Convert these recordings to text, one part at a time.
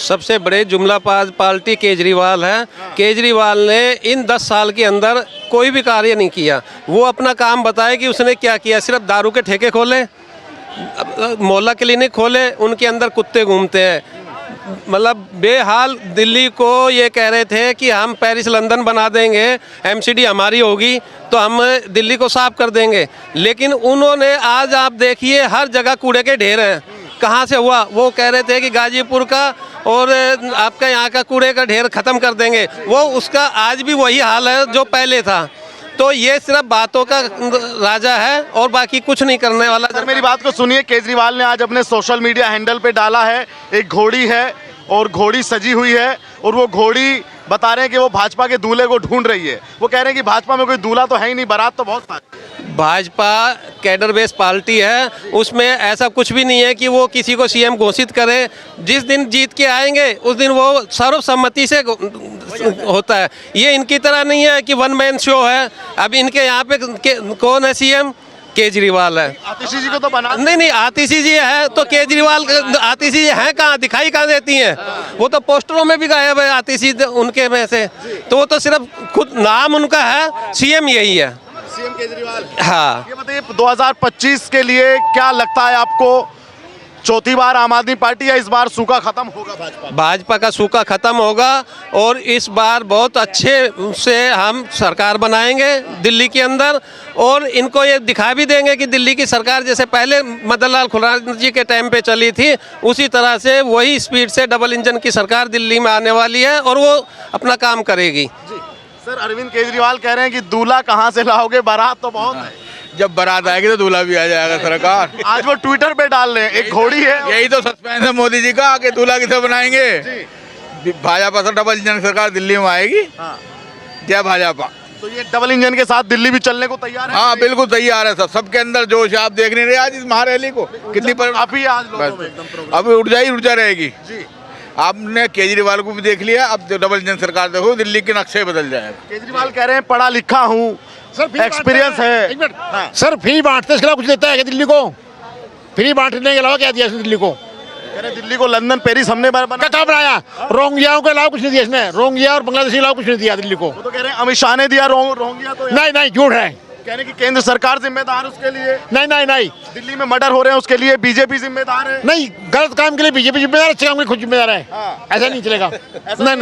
सबसे बड़े जुमलाबाज पार्टी केजरीवाल है। केजरीवाल ने इन 10 साल के अंदर कोई भी कार्य नहीं किया। वो अपना काम बताए कि उसने क्या किया। सिर्फ दारू के ठेके खोले, मोहल्ला क्लिनिक खोले, उनके अंदर कुत्ते घूमते हैं। मतलब बेहाल दिल्ली को ये कह रहे थे कि हम पेरिस लंदन बना देंगे, एमसीडी हमारी होगी तो हम दिल्ली को साफ कर देंगे। लेकिन उन्होंने आज आप देखिए हर जगह कूड़े के ढेर हैं। कहाँ से हुआ? वो कह रहे थे कि गाजीपुर का और आपका यहाँ का कूड़े का ढेर ख़त्म कर देंगे। वो उसका आज भी वही हाल है जो पहले था। तो ये सिर्फ बातों का राजा है और बाकी कुछ नहीं करने वाला। सर मेरी बात को सुनिए, केजरीवाल ने आज अपने सोशल मीडिया हैंडल पे डाला है, एक घोड़ी है और घोड़ी सजी हुई है और वो घोड़ी बता रहे हैं कि वो भाजपा के दूल्हे को ढूंढ रही है। वो कह रहे हैं कि भाजपा में कोई दूल्हा तो है ही नहीं, बारात तो बहुत सारी। भाजपा कैडर बेस पार्टी है, उसमें ऐसा कुछ भी नहीं है कि वो किसी को सीएम घोषित करे। जिस दिन जीत के आएंगे उस दिन वो सर्वसम्मति से होता है। ये इनकी तरह नहीं है कि वन मैन शो है। अब इनके यहाँ पे कौन है सीएम? केजरीवाल है। आतिशी जी को तो बना नहीं, आतिशी जी है तो केजरीवाल, आतिशी जी है कहाँ, दिखाई कहाँ देती हैं? वो तो पोस्टरों में भी गायब है आतिशी उनके में से। तो वो तो सिर्फ खुद नाम उनका है, सीएम यही है, सीएम केजरीवाल। हाँ। ये बताइए 2025 के लिए क्या लगता है आपको? चौथी बार आम आदमी पार्टी या इस बार सूखा खत्म होगा भाजपा? भाजपा का सूखा खत्म होगा और इस बार बहुत अच्छे से हम सरकार बनाएंगे दिल्ली के अंदर। और इनको ये दिखा भी देंगे कि दिल्ली की सरकार जैसे पहले मदन लाल खुराना जी के टाइम पे चली थी, उसी तरह से वही स्पीड से डबल इंजन की सरकार दिल्ली में आने वाली है और वो अपना काम करेगी। जी सर, अरविंद केजरीवाल कह रहे हैं कि दूल्हा कहाँ से लाओगे, बारात तो बहुत है। जब बारात आएगी तो दूल्हा भी आ जाएगा सरकार। आज वो ट्विटर पे डाल रहे हैं, एक घोड़ी है। यही तो सस्पेंस है मोदी जी का कि दूल्हा किसे बनाएंगे। भाजपा से डबल इंजन सरकार दिल्ली में आएगी। जय भाजपा। तो ये डबल इंजन के साथ दिल्ली भी चलने को तैयार है? हाँ बिल्कुल तैयार है। सबके अंदर जोश आप देख नहीं रहे आज इस महारैली को कितनी पर आप ही आज लोगों में एकदम प्रोग्राम। अभी ऊर्जा रहेगी जी। आपने केजरीवाल को भी देख लिया, अब डबल इंजन सरकार देखो दिल्ली के नक्शे बदल जाएगा। केजरीवाल कह रहे हैं पढ़ा लिखा हूँ, एक्सपीरियंस है। एक मिनट सर, फ्री बांटते इसके अलावा कुछ देता है क्या दिल्ली को? फ्री बांटने के अलावा क्या दिया इसने दिल्ली को? कह रहे दिल्ली को लंदन पेरिस हमने बना। क्या बनाया? रोहिंग्याओं के अलावा कुछ नहीं दिया इसने। रोहिंग्या और बांग्लादेशी के अलावा कुछ नहीं दिया दिल्ली को। वो तो कह रहे हैं अमित शाह ने दिया रोहिंग्या तो। नहीं झूठ है। कह रहे हैं कि केंद्र सरकार जिम्मेदार उसके लिए। नहीं दिल्ली में मर्डर हो रहे हैं उसके लिए बीजेपी जिम्मेदार है। नहीं, गलत काम के लिए बीजेपी जिम्मेदार है, अच्छे काम के लिए खुद जिम्मेदार है। ऐसा नहीं चलेगा। नहीं ऐसा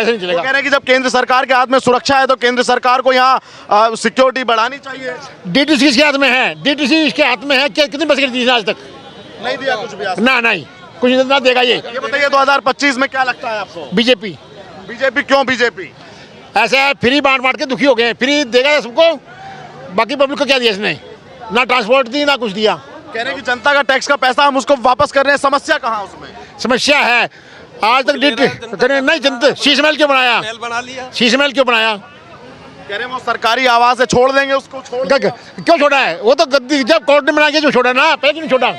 नहीं चलेगा। कह रहे हैं कि जब केंद्र सरकार के हाथ में सुरक्षा है तो केंद्र सरकार को यहाँ सिक्योरिटी बढ़ानी चाहिए। डीटीसी किसके हाथ में है? डीटीसी इसके हाथ में है। कितनी बस दी आज तक? नहीं दिया कुछ भी। नहीं कुछ ना देगा। ये बताइए 2025 में क्या लगता है आपको? बीजेपी। क्यों बीजेपी? ऐसा है, फ्री बांट के दुखी हो गए। फ्री देगा सबको, बाकी पब्लिक को क्या दिया इसने? ना ट्रांसपोर्ट दी ना कुछ दिया। कह रहे हैं कि जनता का टैक्स का पैसा हम उसको वापस कर रहे हैं, समस्या कहाँ उसमें? समस्या है आज तक नहीं जनता। शीश महल क्यों बनाया? शीश महल क्यों बनाया? कह रहे हैं वो सरकारी आवास है, छोड़ देंगे उसको। क्यों छोड़ा है? वो तो गद्दी जब कोर्ट ने बना के जो छोड़ा ना, पहले क्यों नहीं छोड़ा?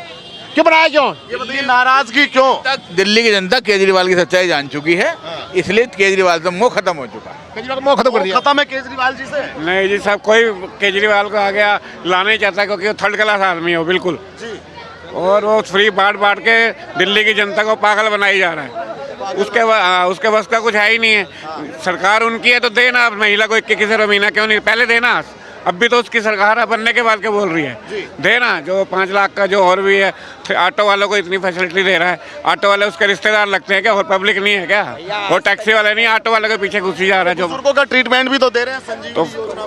क्यों बनाया? क्यों? ये बताइए नाराजगी क्यों? दिल्ली की जनता केजरीवाल की सच्चाई जान चुकी है, इसलिए केजरीवाल का मोह खत्म हो चुका है। केजरीवाल का मोह खत्म कर दिया। खत्म है केजरीवाल जी से? नहीं जी साहब, कोई केजरीवाल को आगे लाना ही चाहता है क्योंकि वो थर्ड क्लास आदमी है बिल्कुल जी। और वो फ्री बांट के दिल्ली की जनता को पागल बनाई जा रहा है। उसके बस का कुछ है ही नहीं है। सरकार उनकी है तो देना, महिला को 21 महीना क्यों नहीं पहले देना? अब भी तो उसकी सरकार है, बनने के बाद क्या बोल रही है? देना जो 5 लाख का जो और भी है। ऑटो वालों को इतनी फैसिलिटी दे रहा है। ऑटो वाले उसके रिश्तेदार लगते हैं क्या? और पब्लिक नहीं है क्या? वो टैक्सी वाले नहीं, ऑटो वाले के पीछे घुसी जा रहा है। जो बुजुर्गों का ट्रीटमेंट भी तो दे रहे हैं तो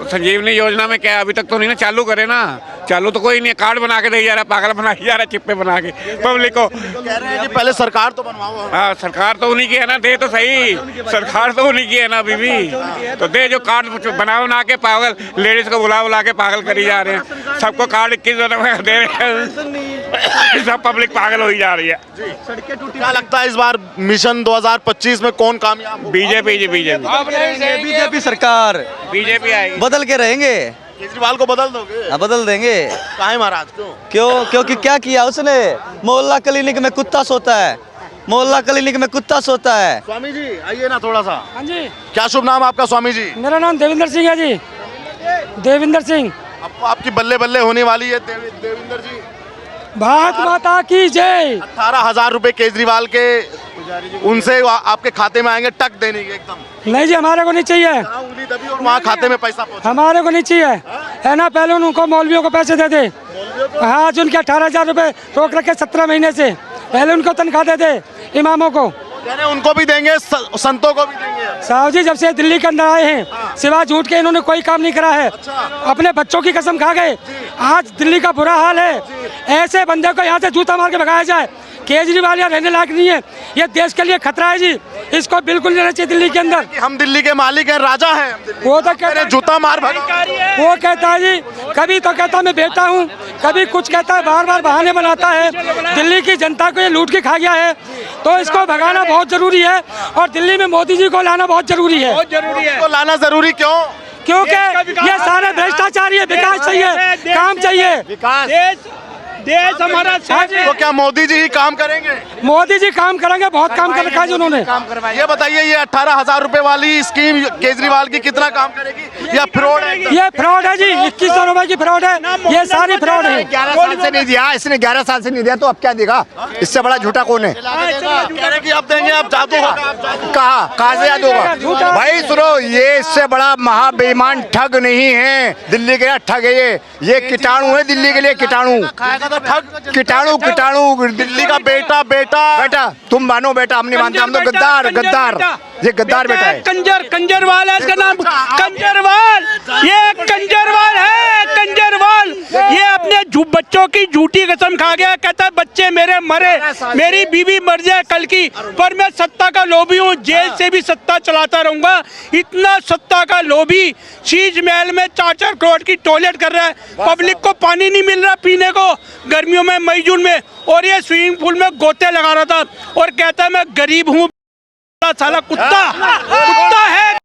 संजीवनी योजना में क्या अभी तक तो नहीं ना चालू करे ना? चालू तो कोई नहीं है, कार्ड बना के दे जा रहा है, पागल बना जा रहा है, चिप्पे बना के पब्लिक को। कह रहे हैं कि पहले सरकार तो बनवाओ। हाँ, सरकार तो उन्हीं की है ना, दे तो सही। सरकार तो उन्हीं की है ना अभी भी, तो दे जो कार्ड बना के पागल लेडीज को बुला के पागल करी जा रहे हैं। सबको कार्ड 21 दे रहे हैं, सब पब्लिक पागल हो जा रही है। क्या लगता है इस बार मिशन 2025 में कौन कामयाब? बीजेपी जी, बीजेपी सरकार, बीजेपी आएगी। बदल के रहेंगे। केजरीवाल को बदल दोगे? बदल देंगे। काहे महाराज? क्योंकि क्या किया उसने? मोहल्ला क्लिनिक में कुत्ता सोता है। मोहल्ला क्लिनिक में कुत्ता सोता है। स्वामी जी आइए ना थोड़ा सा। हाँ जी। क्या शुभ नाम आपका स्वामी जी? मेरा नाम देविंदर सिंह है जी। देविंदर सिंह। आपकी बल्ले बल्ले होने वाली है देविंदर जी। भारत माता की जय। 18,000 रुपए केजरीवाल के उनसे आपके खाते में आएंगे टक देने के एकदम। नहीं जी, हमारे को नहीं चाहिए, उंगली दबी और वहाँ खाते में पैसा पहुंचा। हमारे को नहीं चाहिए, है ना। पहले उनको मौलवियों को पैसे दे दे। हाँ, जो उनके 18,000 रुपये रोक रखे 17 महीने से, पहले उनको तनख्वाह दे दे, इमामों को। कह रहे हैं उनको भी देंगे, संतों को भी देंगे। साहब जी, जब से दिल्ली के अंदर आए हैं, सिवा झूठ के इन्होंने कोई काम नहीं करा है। अपने बच्चों की कसम खा गए। आज दिल्ली का बुरा हाल है। ऐसे बंदे को यहाँ से जूता मार के भगाया जाए। केजरीवाल यहाँ रहने लायक नहीं है, ये देश के लिए खतरा है जी। इसको बिल्कुल नहीं रहना चाहिए दिल्ली के अंदर। हम दिल्ली के मालिक हैं, राजा हैं। वो तो कहता है जूता मार भगा। वो कहता है जी, कभी तो कहता मैं बेटा हूँ, कभी कुछ कहता है, बार बार बहाने बनाता है। दिल्ली की जनता को ये लूट के खा गया है, तो इसको भगाना बहुत जरूरी है। और दिल्ली में मोदी जी को लाना बहुत जरूरी है। इसको लाना जरूरी क्यों? क्योंकि ये सारे भ्रष्टाचारी है। विकास चाहिए, काम चाहिए। देश हमारा तो क्या मोदी जी ही काम करेंगे? मोदी जी काम करेंगे, बहुत काम कर रखा है उन्होंने। ये बताइए, ये 18,000 रुपए वाली स्कीम केजरीवाल की कितना काम करेगी या फ्रॉड है? ये फ्रॉड है जी, 2100 रुपए की फ्रॉड है, ये सारी फ्रॉड है। 11 साल से नहीं दिया, इसने 11 साल से नहीं दिया, तो अब क्या देगा? इससे बड़ा झूठा कौन है? कह रहे कि अब देंगे, अब जादू होगा। कहाँ से याद होगा भाई? सुनो, ये इससे बड़ा महाबेईमान ठग नहीं है दिल्ली के, ठग है ये कीटाणु है दिल्ली के लिए, कीटाणु कीटाणु दिल्ली का बेटा तुम मानो बेटा, हम नहीं मानते, हम तो गद्दार ये गद्दार बेटा है। कंजरवाल है इसका नाम, कंजरवाल। ये कंजरवाल है, कंजरवाल। ये अपने बच्चों की झूठी कसम खा गया। कहता है बच्चे मेरे मरे, मेरी बीवी मर जाए कल की, पर मैं सत्ता का लोभी हूँ, जेल से भी सत्ता चलाता रहूंगा। इतना सत्ता का लोभी, शीश महल में 4-4 करोड़ की टॉयलेट कर रहा है। पब्लिक को पानी नहीं मिल रहा पीने को गर्मियों में, मई जून में, और ये स्विमिंग पूल में गोते लगा रहा था और कहता है मैं गरीब हूँ। साला कुत्ता है।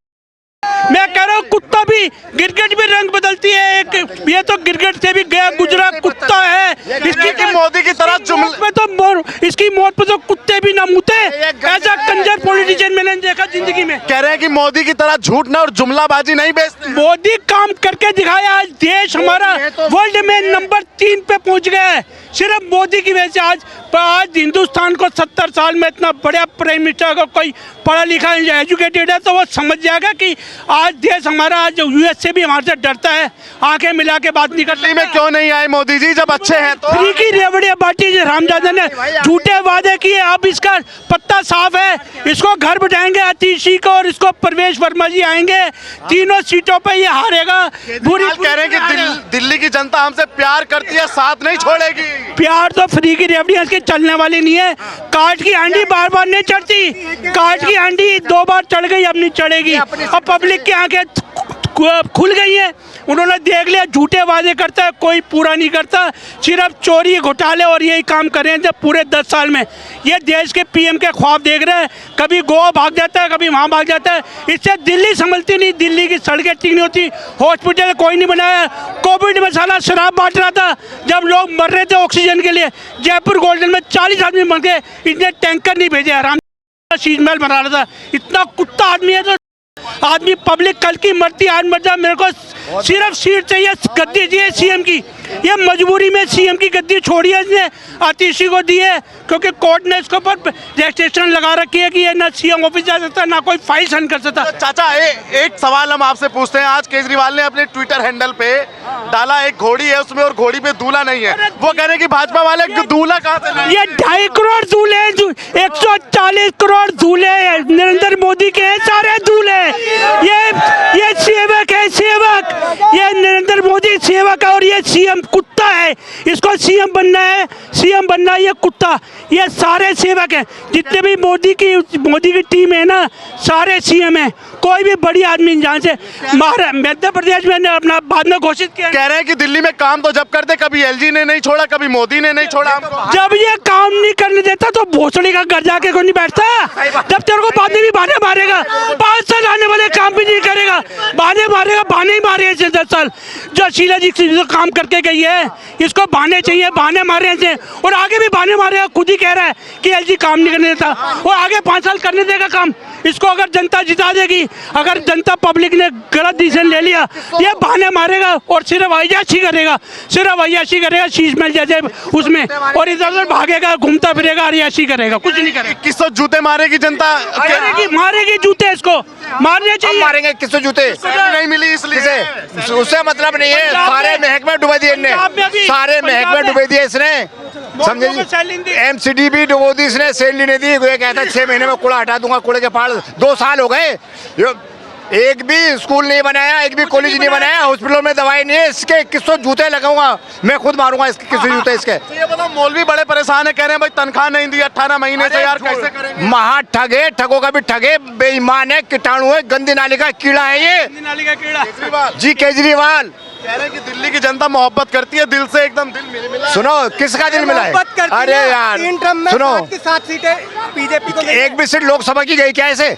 मैं कह रहा हूँ, कुत्ता भी, गिरगिट भी रंग बदलती है। एक ये तो गिरगिट से भी गया गुजरा कुत्ता है। इसकी मोदी की तरह पे तो इसकी मौत पे तो कुत्ते भी ना मुते। ऐसा कंजर पॉलिटिशियन मैंने देखा जिंदगी में। कह रहे हैं कि मोदी की तरह झूठ ना और जुमलाबाजी नहीं बेचते। मोदी काम करके दिखाया। आज देश हमारा वर्ल्ड में नंबर 3 पे पहुंच गया है, सिर्फ मोदी की वजह से। आज हिंदुस्तान को 70 साल में इतना बड़ा प्राइम मिनिस्टर को कोई पढ़ा लिखा एजुकेटेड है, तो वो समझ जाएगा कि आज देश हमारा, आज यूएस से भी हमारे से डरता है। आंखें मिला के बात नहीं करती। में क्यों नहीं आए मोदी जी जब अच्छे हैं तो? फ्री की रेवड़ियां बांटी रामजादा ने, झूठे वादे किए। अब इसका पत्ता साफ है, इसको घर बिठाएंगे आतिशी को, और इसको प्रवेश वर्मा जी आएंगे। तीनों सीटों पे ये हारेगा। बुरी कह रहे हैं कि दिल्ली की जनता हमसे प्यार करती है, साथ नहीं छोड़ेगी। प्यार तो फ्री की रेवड़ियां इसकी चलने वाली नहीं है। काट की हांडी बार बार नहीं चढ़ती, काट की हांडी 2 बार चढ़ गई, अब नहीं चढ़ेगी। अब पब्लिक की आंखें खुल गई है। उन्होंने देख लिया, झूठे वादे करता है, कोई पूरा नहीं करता, सिर्फ चोरी घोटाले और यही काम कर रहे हैं जब पूरे 10 साल में। ये देश के पीएम के ख्वाब देख रहे हैं, कभी गोवा भाग जाता है, कभी वहाँ भाग जाता है। इससे दिल्ली संभलती नहीं, दिल्ली की सड़कें ठीक नहीं होती, हॉस्पिटल कोई नहीं बनाया। कोविड में साला शराब बांट रहा था जब लोग मर रहे थे ऑक्सीजन के लिए। जयपुर गोल्डन में 40 आदमी मर गए, इतने टैंकर नहीं भेजे। आराम शीश महल बना रहा था। इतना कुत्ता आदमी है तो आदमी, पब्लिक कल की मरती, आज मर जाए। मेरे को सिर्फ सीट चाहिए, गद्दी चाहिए सीएम की। ये मजबूरी में सीएम की गद्दी छोड़ी है इसने, आतिशी को दी है, क्योंकि कोर्ट ने इसके ऊपर रजिस्ट्रेशन लगा रखी है कि ये ना सीएम ऑफिस जा सकता, ना कोई फाइल साइन कर सकता। चाचा, एक सवाल हम आपसे पूछते हैं। आज केजरीवाल ने अपने ट्विटर हैंडल पे डाला, एक घोड़ी है उसमें और घोड़ी पे दूल्हा नहीं है। वो कह रहे हैं कि भाजपा वाले दूल्हा कहाँ से लाए? ये 2.5 करोड़ दूल्हे, 140 करोड़ दूल्हे नरेंद्र मोदी के हैं, सारे दूल्हे। ये सेवक है, सेवक। ये नरेंद्र मोदी सेवक है और ये सीएम कुत्ता है। इसको सीएम बनना है, सीएम बनना है। ये कुत्ता, ये सारे सेवक हैं। जितने भी मोदी की टीम है ना, सारे सीएम हैं। कोई भी बड़ी आदमी जहाँ से मध्य प्रदेश में अपना बाद में घोषित किया। कह रहे हैं कि दिल्ली में काम तो जब करते, कभी एलजी ने नहीं छोड़ा, कभी मोदी ने नहीं छोड़ा हमको। जब ये काम नहीं करने देता तो भोसड़ी का घर जाके कोई नहीं बैठता। जब तेरे को बाद में भी बहाने मारेगा, 5 साल आने वाले काम भी नहीं करेगा, बहाने मारेगा। बहाने ही मारे 10 साल। जो शीला जी काम करके गई है, इसको बहाने चाहिए, बहाने मारे ऐसे, और आगे भी बहाने मारे। खुद ही कह रहा है कि एलजी काम नहीं करने देता, और आगे 5 साल करने देगा काम। इसको अगर जनता जिता देगी, अगर जनता पब्लिक ने गलत डिसीजन ले लिया, ये बहाने मारेगा और सिर्फ अय्याशी करेगा, सिर्फ अय्याशी करेगा, शीश महल जैसे उसमें, और इधर उधर भागेगा, घूमता फिरेगा, अय्याशी करेगा, कुछ नहीं करेगा। 2100 जूते मारेगी जनता, मारेगी जूते, इसको मारने चाहिए। मारेंगे किससे जूते? नहीं मिली इसलिए उससे मतलब नहीं है, सारे महकमे डुबा दिए इनने, सारे महकमे डुबा दिए इसने, समझे जी। एमसीडी भी डुबो दी इसने, सैलरी नहीं दी। ये कहता 6 महीने में कूड़ा हटा दूंगा, कूड़े के पहाड़। 2 साल हो गए, एक भी स्कूल नहीं बनाया, एक भी कॉलेज नहीं बनाया, हॉस्पिटलों में दवाई नहीं है। इसके 2100 जूते लगाऊंगा, मैं खुद मारूंगा इसके 2100 जूते इसके। तो ये बताओ, मौलवी बड़े परेशान है, कह रहे हैं भाई तनख्वाह नहीं दी 18 महीने से, यार कैसे करेंगे? महा ठगे, ठगों का भी ठगे, बेईमान है, कीटाणु है, गंदी नाली का कीड़ा है ये। नाली का कीड़ा जी केजरीवाल कह रहे हैं कि दिल्ली की जनता मोहब्बत करती है, दिल से एकदम दिल मिला। सुनो, किसका दिल मिला है? अरे यार सुनो, 7 सीटें बीजेपी को एक भी सीट लोकसभा की गई क्या ऐसे?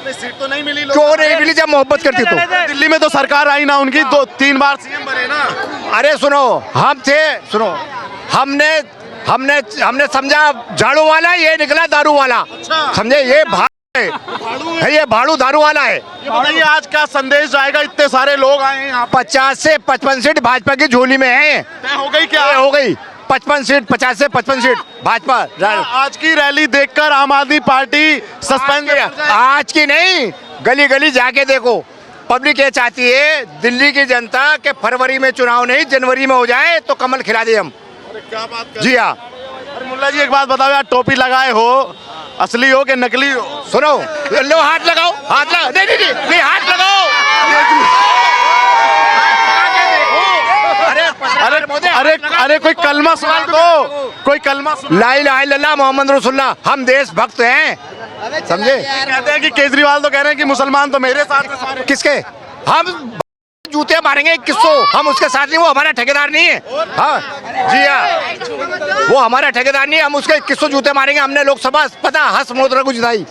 सीट तो नहीं मिली, क्यों नहीं मिली? जब मोहब्बत करती तो। दिल्ली में तो सरकार आई ना उनकी, 2-3 बार सीएम बने ना। अरे सुनो, हम थे, सुनो, हमने समझा झाड़ू वाला, ये निकला दारू वाला, समझे? ये है, ये भाड़ू दारू वाला है। ये बताइए आज क्या संदेश जाएगा? इतने सारे लोग आए हैं यहाँ, 50 से 55 सीट भाजपा की झोली में है। तय हो गई क्या? हो गई 55 सीट, 50 से 55 सीट भाजपा। आज की रैली देखकर आम आदमी पार्टी सस्पेंड? आज की नहीं, गली गली जाके देखो, पब्लिक ये चाहती है, दिल्ली की जनता के फरवरी में चुनाव नहीं, जनवरी में हो जाए तो कमल खिला दे हम। क्या बात कर? जी हाँ। अरे मुल्ला जी एक बात बताओ यार, टोपी लगाए हो, असली हो कि नकली हो? सुनो, लो हाथ लगाओ, हाथ लगाओ, नहीं हाथ लगाओ। अरे कोई कलमा सुना दो, कोई कलमा सुना। ला इलाहा इल्लल्लाह मोहम्मद रसूलुल्लाह। हम देश भक्त हैं, समझे? कहते हैं कि केजरीवाल तो कह रहे हैं कि मुसलमान तो मेरे साथ हैं सारे। किसके? हम जूते मारेंगे 2100, हम उसके साथ नहीं, वो हमारा ठेकेदार नहीं है। हाँ जी हाँ, वो हमारा ठेकेदार नहीं है, हम उसके 2100 जूते मारेंगे। हमने लोकसभा पता हंस मोदरा को जिताई।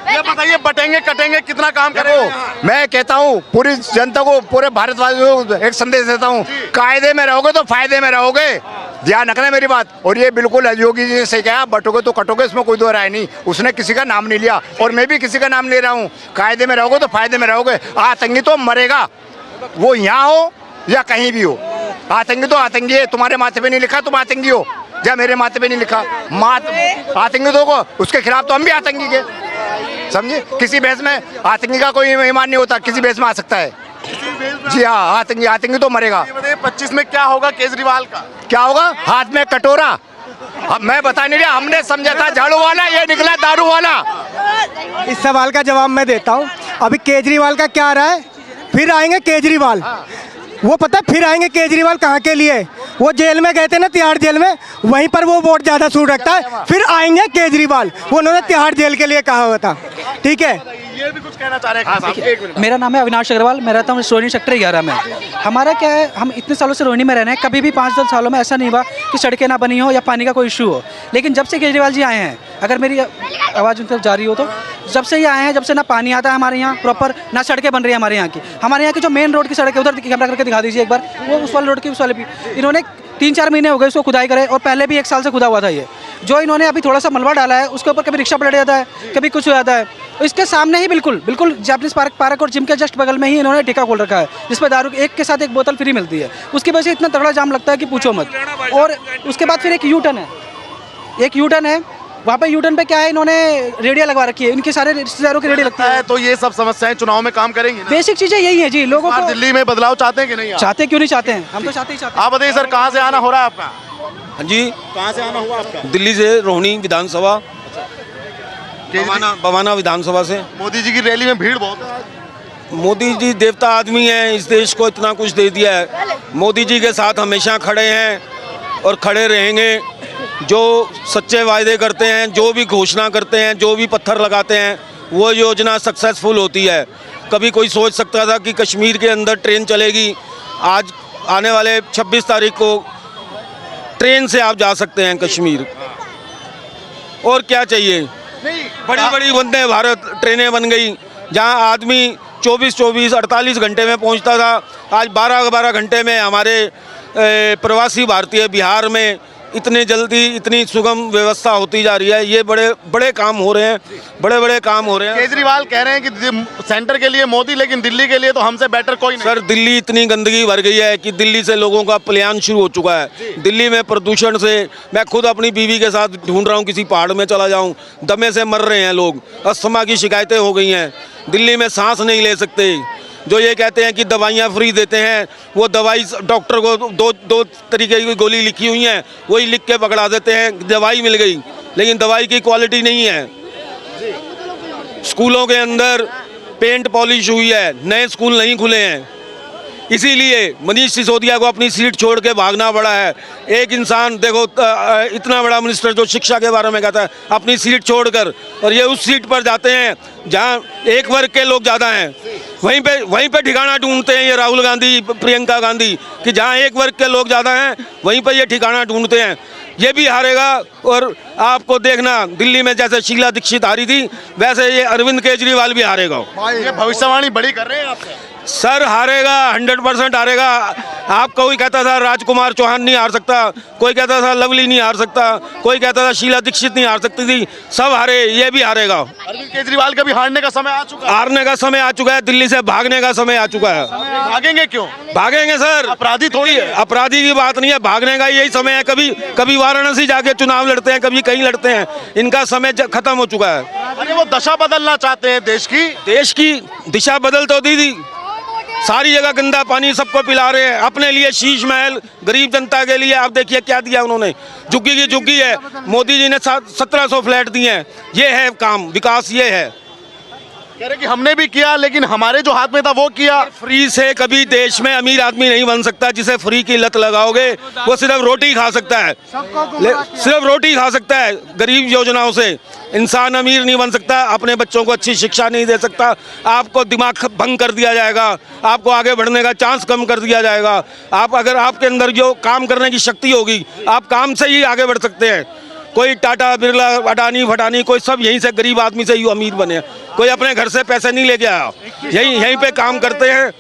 ये बताइए, बटेंगे कटेंगे कितना काम करेंगे? मैं कहता हूँ पूरी जनता को, पूरे भारतवासियों को एक संदेश देता हूँ, कायदे में रहोगे तो फायदे में रहोगे, ध्यान रखना मेरी बात। और ये बिल्कुल योगी जी से कहा, बटोगे तो कटोगे, इसमें कोई दो राय नहीं। उसने किसी का नाम नहीं लिया और मैं भी किसी का नाम ले रहा हूँ। कायदे में रहोगे तो फायदे में रहोगे। आतंकी तो मरेगा, वो यहाँ हो या कहीं भी हो। आतंकी तो आतंकी है, तुम्हारे माथे पे नहीं लिखा तुम आतंकी हो, या मेरे माथे पे नहीं लिखा। आतंकी तो उसके खिलाफ तो हम भी आतंकी के, समझे? किसी बहस में आतंकी का कोई ईमान नहीं होता, किसी बहस में आ सकता है। जी हाँ, आतंकी तो मरेगा। 25 में क्या होगा केजरीवाल का? क्या होगा? हाथ में कटोरा। मैं बता नहीं रहा, हमने समझा था झाड़ू वाला, ये निकला दारू वाला। इस सवाल का जवाब मैं देता हूँ। अभी केजरीवाल का क्या रहा है, फिर आएंगे केजरीवाल। वो पता है फिर आएंगे केजरीवाल कहाँ के लिए? वो जेल में गए थे ना, तिहाड़ जेल में, वहीं पर वो वोट ज़्यादा सूट रखता है। फिर आएंगे केजरीवाल, वो उन्होंने तिहाड़ जेल के लिए कहा हुआ था। ठीक है, ये भी कुछ कहना चाह रहे हैं? मेरा नाम है अविनाश अग्रवाल, मैं रहता हूँ रोहिणी सेक्टर 11 में। हमारा क्या है, हम इतने सालों से रोहिणी में रह रहे हैं, कभी भी 5-10 सालों में ऐसा नहीं हुआ कि सड़कें ना बनी हो या पानी का कोई इशू हो। लेकिन जब से केजरीवाल जी आए हैं, अगर मेरी आवाज़ उन तरफ जा रही हो तो, जब से ये आए हैं, जब से ना पानी आता है हमारे यहाँ प्रॉपर, ना सड़कें बन रही है हमारे यहाँ की। हमारे यहाँ की जो मेन रोड की सड़क है, उधर कैमरा करके दिखा दीजिए एक बार, वो उस वाले रोड की, उस वाले भी इन्होंने 3-4 महीने हो गए उसको खुदाई करे, और पहले भी 1 साल से खुदा हुआ था ये। जो इन्होंने अभी थोड़ा सा मलबा डाला है, उसके ऊपर कभी रिक्शा पलट जाता है, कभी कुछ हो जाता है। इसके सामने ही बिल्कुल जापानीज पार्क और जिम के जस्ट बगल में ही इन्होंने ठेका खोल रखा है, जिसमें दारू एक के साथ एक बोतल फ्री मिलती है। उसकी वजह से इतना तगड़ा जाम लगता है कि पूछो मत। और उसके बाद फिर एक यू टर्न है, वहाँ पे यू टर्न पे क्या है, इन्होंने रेडिया लगवा रखी है, इनके सारे रिश्तेदारों की रेडिया लगती है। तो ये सब समस्याएं चुनाव में काम करेंगी ना? बेसिक चीज़ें यही है जी। लोगों को दिल्ली में बदलाव चाहते हैं कि नहीं? चाहते क्यों नहीं चाहते हैं, हम तो चाहते ही चाहते हैं। आप बताइए सर, कहाँ से आना हो रहा है आपका? हाँ जी, कहाँ से आना हुआ आपका? दिल्ली से, रोहिणी विधानसभा, बवाना विधानसभा से। मोदी जी की रैली में भीड़ बहुत है। मोदी जी देवता आदमी हैं, इस देश को इतना कुछ दे दिया है। मोदी जी के साथ हमेशा खड़े हैं और खड़े रहेंगे। जो सच्चे वायदे करते हैं, जो भी घोषणा करते हैं, जो भी पत्थर लगाते हैं, वो योजना सक्सेसफुल होती है। कभी कोई सोच सकता था कि कश्मीर के अंदर ट्रेन चलेगी? आज आने वाले 26 तारीख को ट्रेन से आप जा सकते हैं कश्मीर। और क्या चाहिए? बड़ी बड़ी वंदे भारत ट्रेनें बन गई, जहां आदमी 24-48 घंटे में पहुंचता था, आज 12-12 घंटे में हमारे प्रवासी भारतीय बिहार में इतने जल्दी इतनी सुगम व्यवस्था होती जा रही है। ये बड़े बड़े काम हो रहे हैं, बड़े बड़े काम हो रहे हैं। केजरीवाल कह रहे हैं कि सेंटर के लिए मोदी, लेकिन दिल्ली के लिए तो हमसे बेटर कोई नहीं। सर, दिल्ली इतनी गंदगी भर गई है कि दिल्ली से लोगों का पलायन शुरू हो चुका है। दिल्ली में प्रदूषण से मैं खुद अपनी बीवी के साथ ढूंढ रहा हूँ किसी पहाड़ में चला जाऊँ, दमे से मर रहे हैं लोग, अस्थमा की शिकायतें हो गई हैं, दिल्ली में सांस नहीं ले सकते। जो ये कहते हैं कि दवाइयाँ फ्री देते हैं, वो दवाई डॉक्टर को दो तरीके की गोली लिखी हुई हैं, वही लिख के पकड़ा देते हैं, दवाई मिल गई, लेकिन दवाई की क्वालिटी नहीं है। स्कूलों के अंदर पेंट पॉलिश हुई है, नए स्कूल नहीं खुले हैं, इसीलिए मनीष सिसोदिया को अपनी सीट छोड़ के भागना पड़ा है। एक इंसान देखो, इतना बड़ा मिनिस्टर जो शिक्षा के बारे में कहता है, अपनी सीट छोड़कर, और ये उस सीट पर जाते हैं जहां एक वर्ग के लोग ज़्यादा हैं, वहीं पे ठिकाना ढूंढते हैं ये राहुल गांधी, प्रियंका गांधी, कि जहां एक वर्ग के लोग ज़्यादा हैं वहीं पर ये ठिकाना ढूंढते हैं। ये भी हारेगा। और आपको देखना, दिल्ली में जैसे शीला दीक्षित हारी थी, वैसे ये अरविंद केजरीवाल भी हारेगा। ये भविष्यवाणी बड़ी कर रहे हैं आप सर। हारेगा, 100% हारेगा। आप कोई कहता था राजकुमार चौहान नहीं हार सकता, कोई कहता था लवली नहीं हार सकता, कोई कहता था शीला दीक्षित नहीं हार सकती थी, सब हारे, ये भी हारेगा। अरविंद केजरीवाल का भी हारने का समय आ चुका है। हारने का समय आ चुका है, दिल्ली से भागने का समय आ चुका है। भागेंगे क्यों? भागेंगे सर, अपराधी थोड़ी है। अपराधी की बात नहीं है, भागने का यही समय है। कभी वाराणसी जाके चुनाव लड़ते हैं, कभी कहीं लड़ते हैं, इनका समय खत्म हो चुका है। अरे वो दशा बदलना चाहते हैं देश की दिशा बदल तो दी थी, सारी जगह गंदा पानी सबको पिला रहे हैं, अपने लिए शीश महल, गरीब जनता के लिए आप देखिए क्या दिया उन्होंने, झुग्गी की झुग्गी है। मोदी जी ने 1700 फ्लैट दिए हैं, ये है काम, विकास ये है। कह रहे कि हमने भी किया, लेकिन हमारे जो हाथ में था वो किया। फ्री से कभी देश में अमीर आदमी नहीं बन सकता। जिसे फ्री की लत लगाओगे वो सिर्फ रोटी खा सकता है, सिर्फ रोटी खा सकता है। गरीब योजनाओं से इंसान अमीर नहीं बन सकता, अपने बच्चों को अच्छी शिक्षा नहीं दे सकता, आपको दिमाग भंग कर दिया जाएगा, आपको आगे बढ़ने का चांस कम कर दिया जाएगा। आप अगर आपके अंदर जो काम करने की शक्ति होगी, आप काम से ही आगे बढ़ सकते हैं। कोई टाटा बिरला अडानी फटानी, कोई सब यहीं से गरीब आदमी से ही अमीर बने, कोई अपने घर से पैसे नहीं लेके आया, यहीं पे काम करते हैं।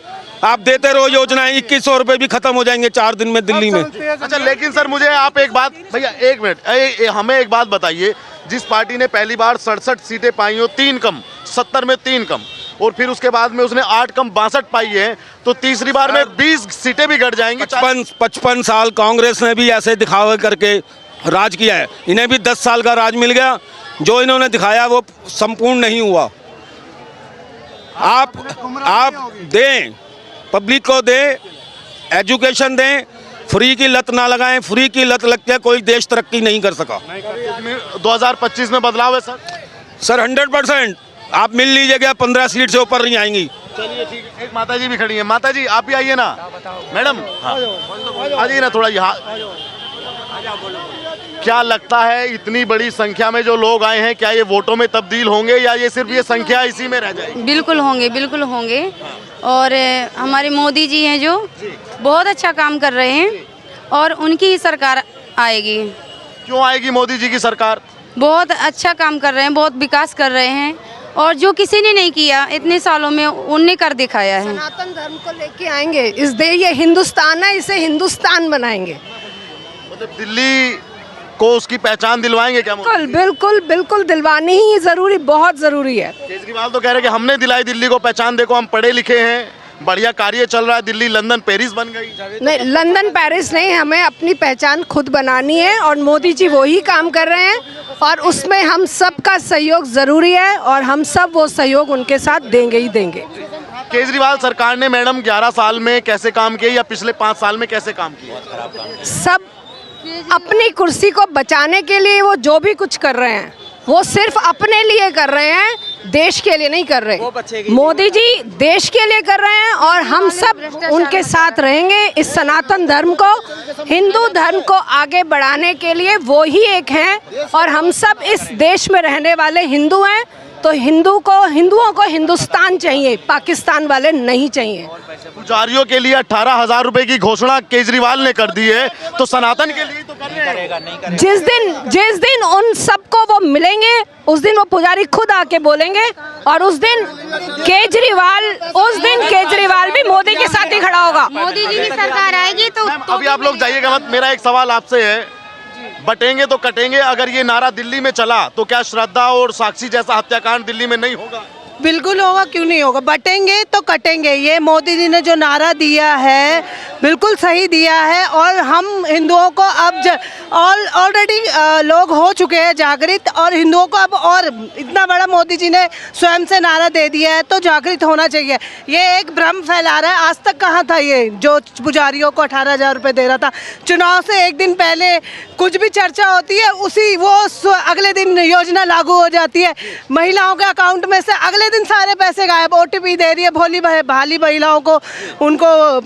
आप देते रहो योजनाएं, 2100 रुपए भी खत्म हो जाएंगे 4 दिन में दिल्ली में। अच्छा, लेकिन सर मुझे आप एक बात, भैया एक मिनट, हमें एक बात बताइए, जिस पार्टी ने पहली बार 67 सीटें पाई हो, 3 कम, 70 में 3 कम, और फिर उसके बाद में उसने 8 कम 62 पाई है, तो तीसरी बार में 20 सीटें भी घट जाएंगी। 55 साल कांग्रेस ने भी ऐसे दिखावे करके राज किया है, इन्हें भी 10 साल का राज मिल गया। जो इन्होंने दिखाया वो संपूर्ण नहीं हुआ। आप दें, पब्लिक को दें, एजुकेशन दें, फ्री की लत ना लगाएं। फ्री की लत लग के कोई देश तरक्की नहीं कर सका। 2025 में बदलाव है सर 100%। आप मिल लीजिएगा, 15 सीट से ऊपर नहीं आएंगी। चलिए ठीक है। एक माता जी भी खड़ी है, माता जी आप भी आइए ना। मैडम हाँ आ जाइए ना थोड़ा यहाँ। क्या लगता है, इतनी बड़ी संख्या में जो लोग आए हैं, क्या ये वोटों में तब्दील होंगे या ये सिर्फ ये संख्या इसी में रह जाएगी? बिल्कुल होंगे, बिल्कुल होंगे। और हमारे मोदी जी हैं जो बहुत अच्छा काम कर रहे हैं, और उनकी ही सरकार आएगी। क्यों आएगी मोदी जी की सरकार? बहुत अच्छा काम कर रहे हैं, बहुत विकास कर रहे हैं, और जो किसी ने नहीं किया इतने सालों में उनने कर दिखाया है। सनातन धर्म को लेके आएंगे इस देश, ये हिंदुस्तान है, इसे हिंदुस्तान बनाएंगे। मतलब दिल्ली को उसकी पहचान दिलवाएंगे क्या? बिल्कुल बिल्कुल बिल्कुल दिलवानी ही जरूरी, बहुत जरूरी है। केजरीवाल तो कह रहे हैं कि हमने दिलाई दिल्ली को पहचान, देखो हम पढ़े लिखे हैं, बढ़िया कार्य चल रहा है, दिल्ली लंदन पेरिस बन गई। नहीं, लंदन पेरिस नहीं, हमें अपनी पहचान खुद बनानी है, और मोदी जी वही काम कर रहे हैं, और उसमें हम सब का सहयोग ज़रूरी है, और हम सब वो सहयोग उनके साथ देंगे ही देंगे। केजरीवाल सरकार ने मैडम 11 साल में कैसे काम किया, या पिछले 5 साल में कैसे काम किया? सब अपनी कुर्सी को बचाने के लिए वो जो भी कुछ कर रहे हैं, वो सिर्फ अपने लिए कर रहे हैं, देश के लिए नहीं कर रहे। मोदी जी देश के लिए कर रहे हैं, और हम सब उनके साथ रहेंगे। इस सनातन धर्म को, हिंदू धर्म को आगे बढ़ाने के लिए वो ही एक हैं, और हम सब इस देश में रहने वाले हिंदू हैं, तो हिंदुओं को हिंदुस्तान चाहिए, पाकिस्तान वाले नहीं चाहिए। पुजारियों के लिए 18,000 रुपए की घोषणा केजरीवाल ने कर दी है, तो सनातन के लिए तो कर रहे हैं। जिस दिन उन सबको वो मिलेंगे, उस दिन वो पुजारी खुद आके बोलेंगे और उस दिन केजरीवाल भी मोदी के साथ ही खड़ा होगा। मोदी जी की सरकार आएगी तो अभी आप लोग जाइएगा मत। मेरा एक सवाल आपसे है, बटेंगे तो कटेंगे, अगर ये नारा दिल्ली में चला तो क्या श्रद्धा और साक्षी जैसा हत्याकांड दिल्ली में नहीं होगा? बिल्कुल होगा, क्यों नहीं होगा। बटेंगे तो कटेंगे, ये मोदी जी ने जो नारा दिया है बिल्कुल सही दिया है। और हम हिंदुओं को अब ऑलरेडी लोग हो चुके हैं जागृत, और हिंदुओं को अब और इतना बड़ा मोदी जी ने स्वयं से नारा दे दिया है तो जागृत होना चाहिए। ये एक भ्रम फैला रहा है। आज तक कहाँ था ये जो पुजारियों को 18,000 रुपये दे रहा था? चुनाव से एक दिन पहले कुछ भी चर्चा होती है, उसी वो अगले दिन योजना लागू हो जाती है। महिलाओं के अकाउंट में से अगले दिन सारे पैसे गायब। OTP दे रही है भोली भाली महिलाओं को, उनको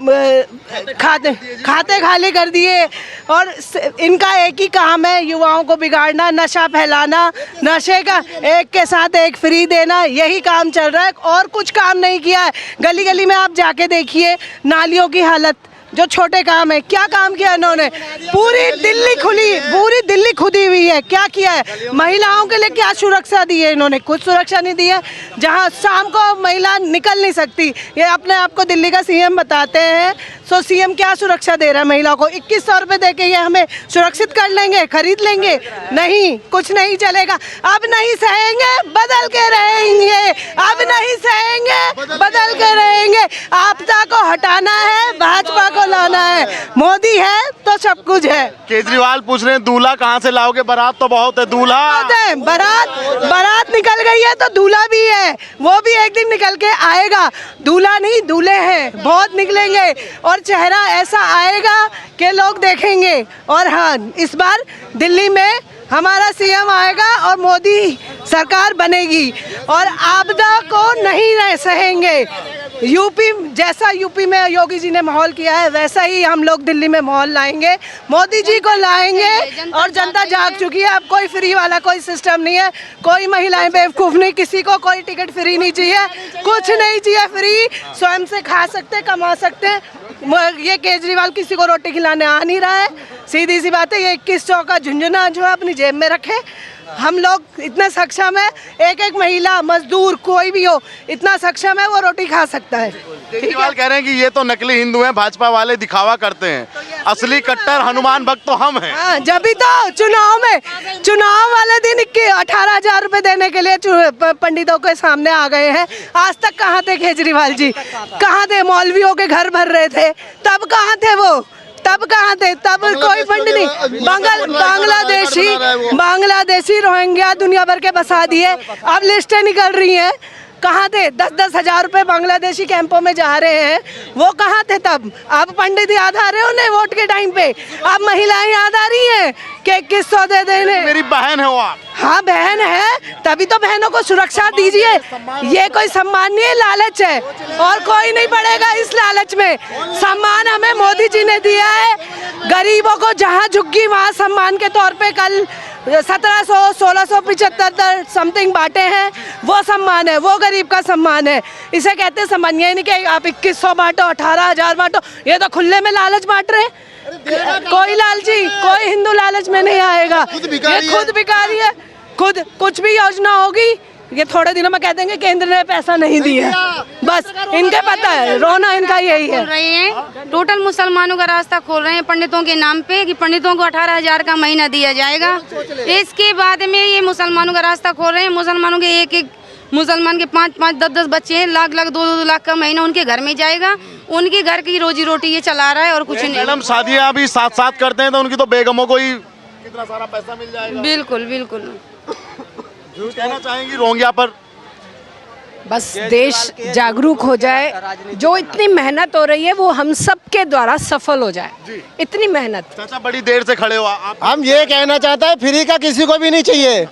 खाते खाली कर दिए। और इनका एक ही काम है, युवाओं को बिगाड़ना, नशा फैलाना, नशे का एक के साथ एक फ्री देना, यही काम चल रहा है और कुछ काम नहीं किया है। गली गली में आप जाके देखिए नालियों की हालत, जो छोटे काम है, क्या काम किया इन्होंने? पूरी दिल्ली खुदी हुई है। क्या किया है? महिलाओं के लिए क्या सुरक्षा दी है इन्होंने? कुछ सुरक्षा नहीं दी है। जहां शाम को महिला निकल नहीं सकती, ये अपने आप को दिल्ली का CM बताते हैं। सो CM क्या सुरक्षा दे रहा है महिलाओं को? 2100 रुपये दे के ये हमें सुरक्षित कर लेंगे, खरीद लेंगे? नहीं, कुछ नहीं चलेगा। अब नहीं सहेंगे, बदल के रहेंगे। अब नहीं सहेंगे, बदल के रहेंगे। आपदा को हटाना है, भाजपा को लाना है। मोदी है तो सब कुछ है। केजरीवाल पूछ रहे हैं दूल्हा कहाँ से लाओगे? बारात तो बहुत है, दूल्हा बारात निकल गई है तो दूल्हा भी है, वो भी एक दिन निकल के आएगा। दूल्हा नहीं, दूल्हे हैं, बहुत निकलेंगे और चेहरा ऐसा आएगा कि लोग देखेंगे। और हाँ, इस बार दिल्ली में हमारा CM आएगा और मोदी सरकार बनेगी और आपदा को नहीं सहेंगे। यूपी में योगी जी ने माहौल किया है, वैसा ही हम लोग दिल्ली में माहौल लाएंगे, मोदी जी को लाएंगे। और जनता जाग चुकी है। अब कोई फ्री वाला कोई सिस्टम नहीं है, कोई महिलाएं बेवकूफ़ नहीं, किसी को कोई टिकट फ्री नहीं चाहिए, कुछ नहीं चाहिए फ्री। स्वयं से खा सकते, कमा सकते। ये केजरीवाल किसी को रोटी खिलाने आ नहीं रहा है, सीधी सी बात है। ये 2100 का झुंझुना जो है अपनी जेब में रखे। हम लोग इतने सक्षम है, एक महिला, मजदूर, कोई भी हो, इतना सक्षम है, वो रोटी खा सकता है। केजरीवाल कह रहे हैं कि ये तो नकली हिंदू हैं, भाजपा वाले दिखावा करते हैं, असली कट्टर हनुमान भक्त तो हम हैं। हाँ, जब भी तो चुनाव वाले दिन 18,000 रुपये देने के लिए पंडितों के सामने आ गए हैं। आज तक कहाँ थे केजरीवाल जी? कहाँ थे? मौलवियों के घर भर रहे थे, तब कहाँ थे वो? तब कहाँ थे? तब कोई फंड नहीं। बांग्लादेशी रोहिंग्या दुनिया भर के बसा दिए, अब लिस्टें निकल रही हैं। कहाँ थे? 10-10 हज़ार रुपये बांग्लादेशी कैंपों में जा रहे हैं, वो कहाँ थे तब? अब पंडित याद आ रहे हो उन्हें वोट के टाइम पे? अब महिलाएं याद आ रही हैं कि 2100 दे देने। मेरी बहन है वो आप। हाँ, बहन है, तभी तो बहनों को सुरक्षा दीजिए। ये कोई सम्मान नहीं है, लालच है और कोई नहीं पड़ेगा इस लालच में। सम्मान हमें मोदी जी ने दिया है। गरीबों को जहाँ झुग्गी वहाँ सम्मान के तौर पे कल 1700-1675 समथिंग बांटे हैं, वो सम्मान है, वो गरीब का सम्मान है। इसे कहते हैं सम्मान। ये नहीं कि आप 2100 बांटो, 18,000 बांटो, ये तो खुले में लालच बांट रहे हैं। कोई लालची, कोई हिंदू लालच में नहीं आएगा। ये खुद भिखारी है। खुद कुछ भी योजना होगी ये थोड़े दिनों में कह देंगे केंद्र ने पैसा नहीं दिया, बस इनके पता है, रोना इनका यही है। रहे हैं टोटल मुसलमानों का रास्ता खोल रहे हैं पंडितों के नाम पे कि पंडितों को 18,000 का महीना दिया जाएगा। इसके बाद में ये मुसलमानों का रास्ता खोल रहे हैं। मुसलमानों के एक मुसलमान के 5-5, 10-10 बच्चे हैं, लाख 2-2 लाख का महीना उनके घर में जाएगा। उनके घर की रोजी रोटी ये चला रहा है और कुछ नहीं। मैडम शादियाँ अभी साथ करते हैं तो उनकी तो बेगमों को ही कितना सारा पैसा मिल जाएगा। बिल्कुल बिल्कुल। कहना चाहेंगी रोहिंग्या पर? बस देश जागरूक हो जाए, जो इतनी मेहनत हो रही है वो हम सब के द्वारा सफल हो जाए। इतनी मेहनत। चाचा बड़ी देर से खड़े हो आप। हम ये कहना चाहते हैं फ्री का किसी को भी नहीं चाहिए।